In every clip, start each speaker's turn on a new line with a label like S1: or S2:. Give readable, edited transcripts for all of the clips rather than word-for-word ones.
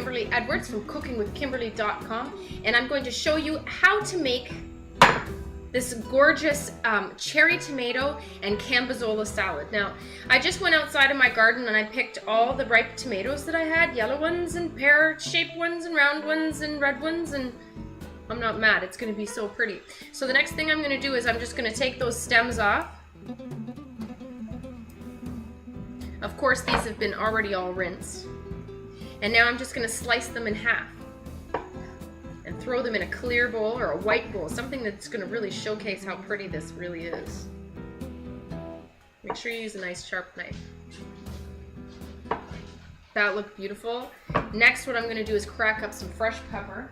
S1: Kimberly Edwards from cookingwithkimberly.com, and I'm going to show you how to make this gorgeous cherry tomato and Cambozola salad. Now, I just went outside of my garden and I picked all the ripe tomatoes that I had, yellow ones and pear-shaped ones and round ones and red ones, and I'm not mad. It's going to be so pretty. So the next thing I'm going to do is I'm just going to take those stems off. Of course, these have been already all rinsed. And now I'm just going to slice them in half and throw them in a clear bowl or a white bowl, something that's going to really showcase how pretty this really is. Make sure you use a nice sharp knife. That looked beautiful. Next, what I'm going to do is crack up some fresh pepper.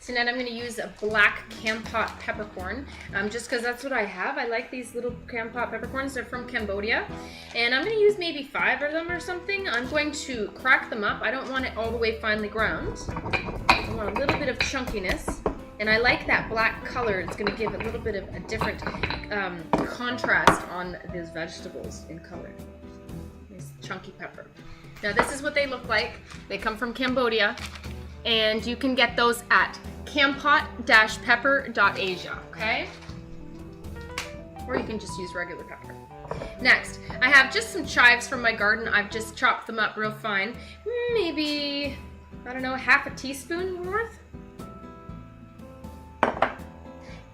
S1: Tonight I'm going to use a black Kampot peppercorn, just because that's what I have. I like these little Kampot peppercorns. They're from Cambodia. And I'm going to use maybe 5 of them or something. I'm going to crack them up. I don't want it all the way finely ground. I want a little bit of chunkiness. And I like that black color. It's going to give a little bit of a different contrast on these vegetables in color. Nice chunky pepper. Now this is what they look like. They come from Cambodia. And you can get those at kampot-pepper.asia, okay? Or you can just use regular pepper. Next, I have just some chives from my garden. I've just chopped them up real fine. Maybe, I don't know, half a teaspoon worth.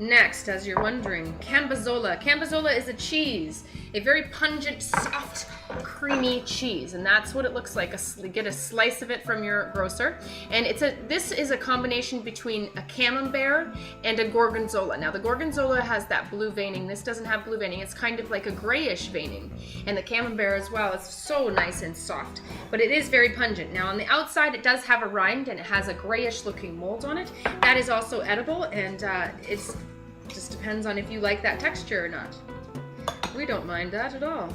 S1: Next, as you're wondering, Cambozola. Cambozola is a cheese, a very pungent, soft, creamy cheese, and that's what it looks like. Get a slice of it from your grocer, and this is a combination between a camembert and a gorgonzola. Now the gorgonzola has that blue veining. This doesn't have blue veining. It's kind of like a grayish veining, and the camembert as well is so nice and soft, but it is very pungent. Now on the outside it does have a rind and it has a grayish looking mold on it. That is also edible, and it's just depends on if you like that texture or not. We don't mind that at all.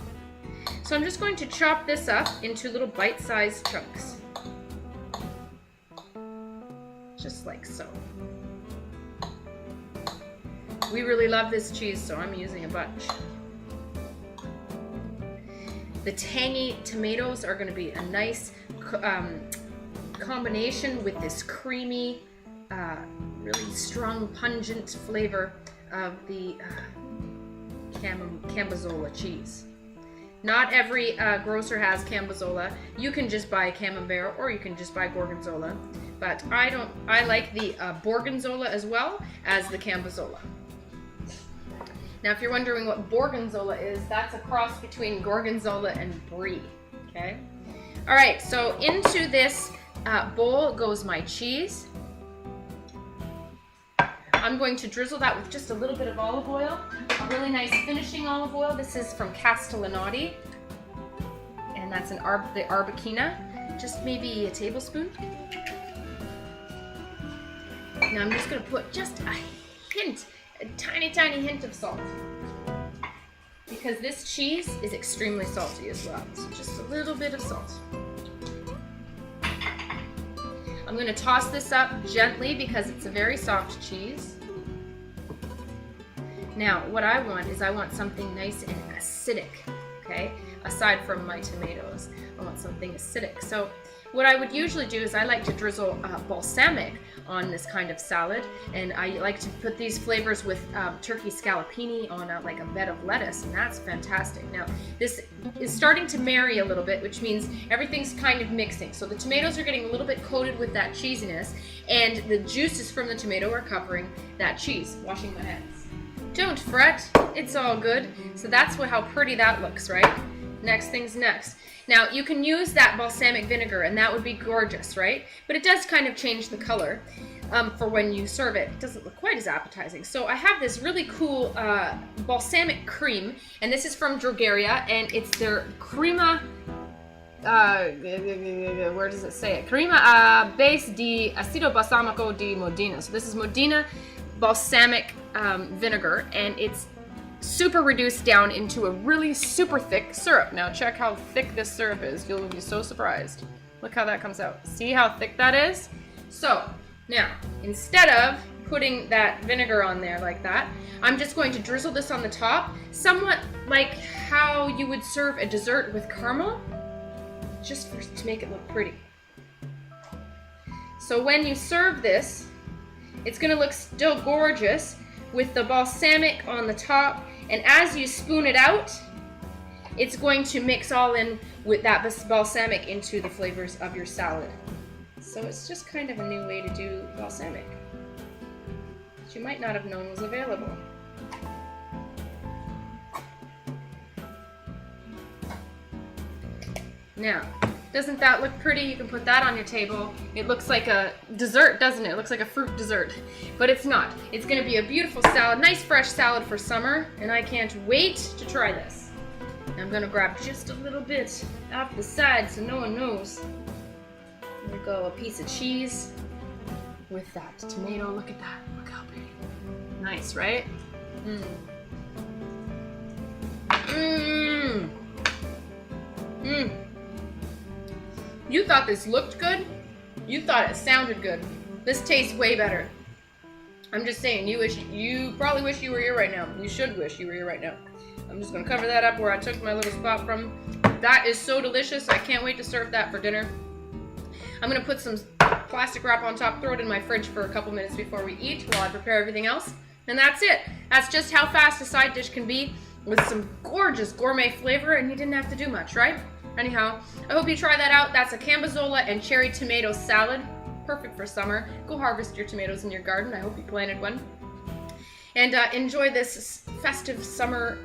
S1: So I'm just going to chop this up into little bite-sized chunks. Just like so. We really love this cheese, so I'm using a bunch. The tangy tomatoes are going to be a nice combination with this creamy, really strong, pungent flavor of the Cambozola cheese. Not every grocer has Cambozola. You can just buy camembert or you can just buy gorgonzola. But I like the gorgonzola as well as the Cambozola. Now if you're wondering what gorgonzola is, that's a cross between gorgonzola and brie. Okay? Alright, so into this bowl goes my cheese. I'm going to drizzle that with just a little bit of olive oil, a really nice finishing olive oil. This is from Castellanati, and that's the Arbequina, just maybe a tablespoon. Now I'm just going to put just a hint, a tiny, tiny hint of salt, because this cheese is extremely salty as well, so just a little bit of salt. I'm going to toss this up gently because it's a very soft cheese. Now, what I want is something nice and acidic, okay? Aside from my tomatoes, I want something acidic. So what I would usually do is I like to drizzle balsamic on this kind of salad, and I like to put these flavors with turkey scallopini on like a bed of lettuce, and that's fantastic. Now, this is starting to marry a little bit, which means everything's kind of mixing. So the tomatoes are getting a little bit coated with that cheesiness, and the juices from the tomato are covering that cheese. Washing my hands. Don't fret, it's all good. So that's how pretty that looks, right? Next thing's next. Now you can use that balsamic vinegar and that would be gorgeous, right? But it does kind of change the color for when you serve it. It doesn't look quite as appetizing. So I have this really cool balsamic cream, and this is from Drogeria, and it's their crema, where does it say it? Crema base di acido balsamico di Modena. So this is Modena balsamic vinegar, and it's super reduced down into a really super thick syrup. Now check how thick this syrup is. You'll be so surprised. Look how that comes out. See how thick that is? So now, instead of putting that vinegar on there like that, I'm just going to drizzle this on the top, somewhat like how you would serve a dessert with caramel, just to make it look pretty. So when you serve this, it's gonna look still gorgeous with the balsamic on the top, and as you spoon it out, it's going to mix all in with that balsamic into the flavors of your salad. So it's just kind of a new way to do balsamic that you might not have known was available. Now, doesn't that look pretty? You can put that on your table. It looks like a dessert, doesn't it? It looks like a fruit dessert, but it's not. It's gonna be a beautiful salad, nice fresh salad for summer, and I can't wait to try this. I'm gonna grab just a little bit off the side so no one knows. There we go, a piece of cheese with that tomato. Look at that, look how pretty. Nice, right? Mmm. Mmm. Mmm. You thought this looked good? You thought it sounded good. This tastes way better. I'm just saying, you probably wish you were here right now. You should wish you were here right now. I'm just gonna cover that up where I took my little spot from. That is so delicious. I can't wait to serve that for dinner. I'm gonna put some plastic wrap on top, throw it in my fridge for a couple minutes before we eat while I prepare everything else. And that's it. That's just how fast a side dish can be with some gorgeous gourmet flavor, and you didn't have to do much, right? Anyhow, I hope you try that out. That's a Cambozola and cherry tomato salad. Perfect for summer. Go harvest your tomatoes in your garden. I hope you planted one. And enjoy this festive summer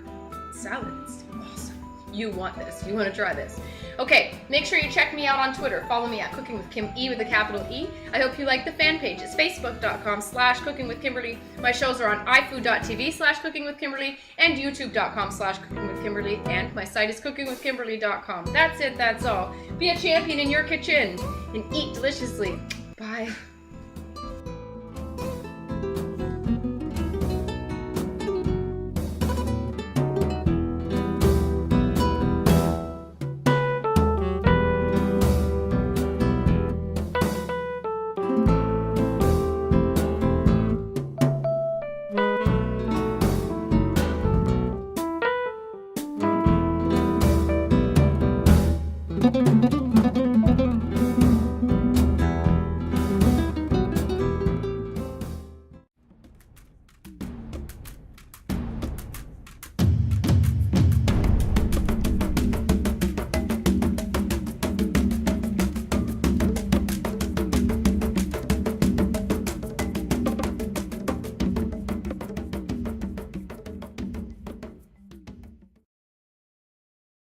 S1: salad. It's awesome. You want this. You want to try this. Okay, make sure you check me out on Twitter. Follow me at Cooking with Kim E with a capital E. I hope you like the fan page. It's facebook.com/cookingwithkimberly. My shows are on ifood.tv/cookingwithkimberly and youtube.com/cookingwithkimberly. And my site is cookingwithkimberly.com. That's it. That's all. Be a champion in your kitchen and eat deliciously. Bye.